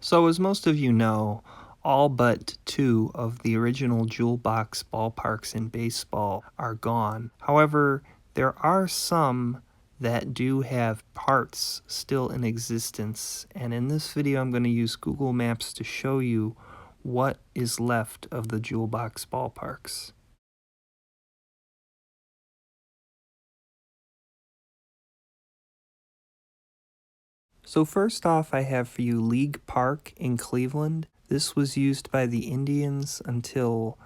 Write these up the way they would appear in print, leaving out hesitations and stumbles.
So as most of you know, all but two of the original Jewel Box Ballparks in baseball are gone. However, there are some that do have parts still in existence, and in this video I'm going to use Google Maps to show you what is left of the Jewel Box Ballparks. So first off, I have for you League Park in Cleveland. This was used by the Indians until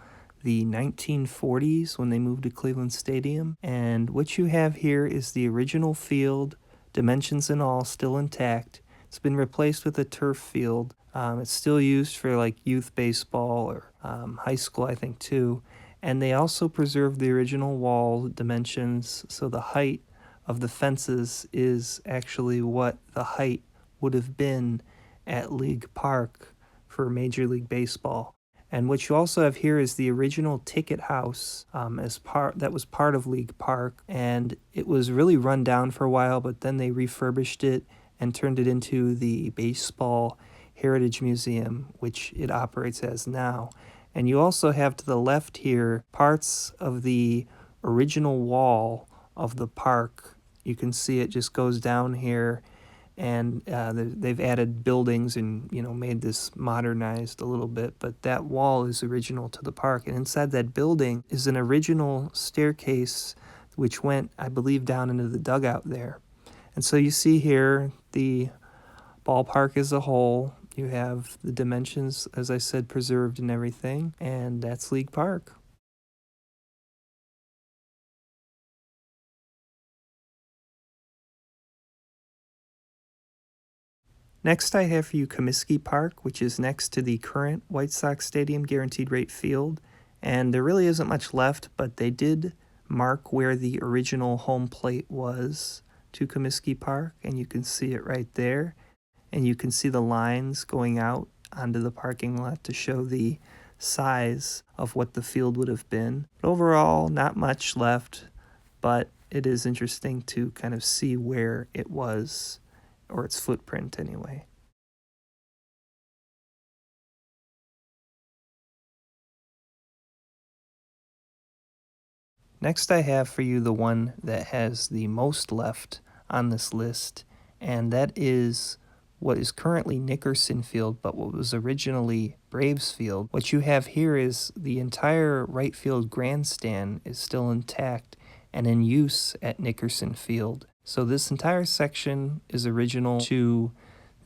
the 1940s when they moved to Cleveland Stadium. And what you have here is the original field, dimensions and all still intact. It's been replaced with a turf field. It's still used for like youth baseball or high school, I think, too. And they also preserved the original wall dimensions, so the height of the fences is actually what the height would have been at League Park for Major League Baseball. And what you also have here is the original ticket house that was part of League Park, and it was really run down for a while, but then they refurbished it and turned it into the Baseball Heritage Museum, which it operates as now. And you also have to the left here parts of the original wall of the park. You can see it just goes down here, and they've added buildings and made this modernized a little bit, but that wall is original to the park. And inside that building is an original staircase which went, I believe, down into the dugout there. And so you see here the ballpark as a whole. You have the dimensions, as I said, preserved and everything, and that's League Park. Next, I have for you Kaminsky Park, which is next to the current White Sox Stadium Guaranteed Rate Field. And there really isn't much left, but they did mark where the original home plate was to Kaminsky Park, and you can see it right there. And you can see the lines going out onto the parking lot to show the size of what the field would have been. Overall, not much left, but it is interesting to kind of see where it was, or its footprint anyway. Next, I have for you the one that has the most left on this list, and that is what is currently Nickerson Field, but what was originally Braves Field. What you have here is the entire right field grandstand is still intact and in use at Nickerson Field. So this entire section is original to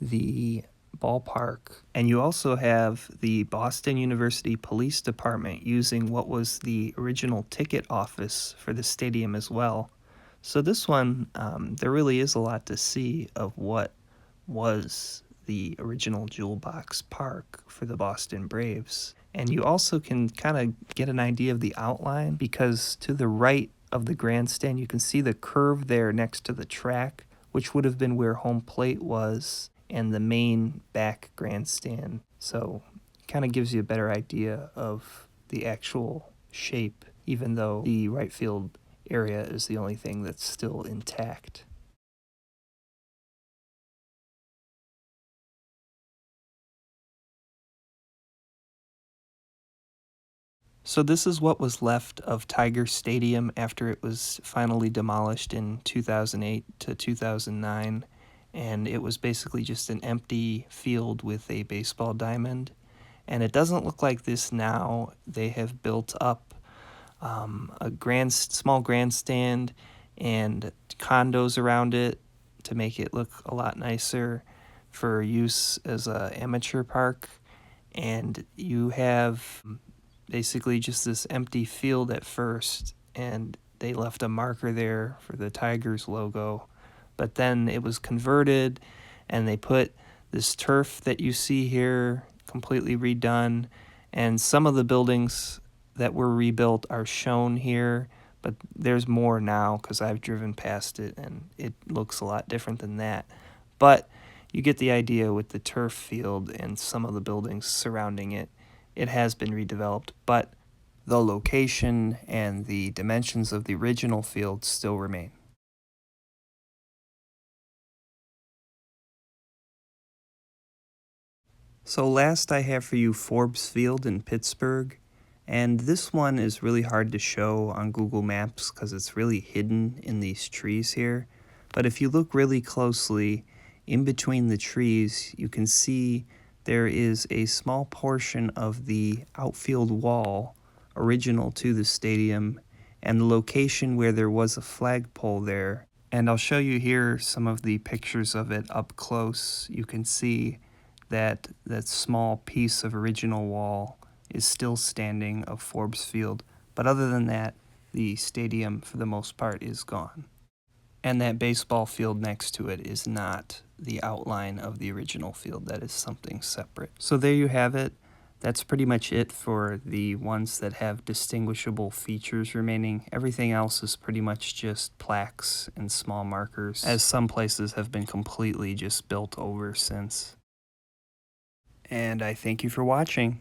the ballpark. And you also have the Boston University Police Department using what was the original ticket office for the stadium as well. So this one, there really is a lot to see of what was the original Jewel Box Park for the Boston Braves. And you also can kind of get an idea of the outline, because to the right of the grandstand you can see the curve there next to the track, which would have been where home plate was, and the main back grandstand. So it kind of gives you a better idea of the actual shape, even though the right field area is the only thing that's still intact. So this is what was left of Tiger Stadium after it was finally demolished in 2008 to 2009, and it was basically just an empty field with a baseball diamond. And it doesn't look like this now. They have built up a small grandstand and condos around it to make it look a lot nicer for use as an amateur park. And you have basically just this empty field at first, and they left a marker there for the Tigers logo. But then it was converted, and they put this turf that you see here completely redone, and some of the buildings that were rebuilt are shown here, but there's more now because I've driven past it and it looks a lot different than that. But you get the idea with the turf field and some of the buildings surrounding it. It has been redeveloped, but the location and the dimensions of the original field still remain. So last I have for you Forbes Field in Pittsburgh, and this one is really hard to show on Google Maps because it's really hidden in these trees here. But if you look really closely, in between the trees, you can see there is a small portion of the outfield wall original to the stadium and the location where there was a flagpole there. And I'll show you here some of the pictures of it up close. You can see that small piece of original wall is still standing of Forbes Field. But other than that, the stadium, for the most part, is gone. And that baseball field next to it is not the outline of the original field. That is something separate. So there you have it. That's pretty much it for the ones that have distinguishable features remaining. Everything else is pretty much just plaques and small markers, as some places have been completely just built over since. And I thank you for watching.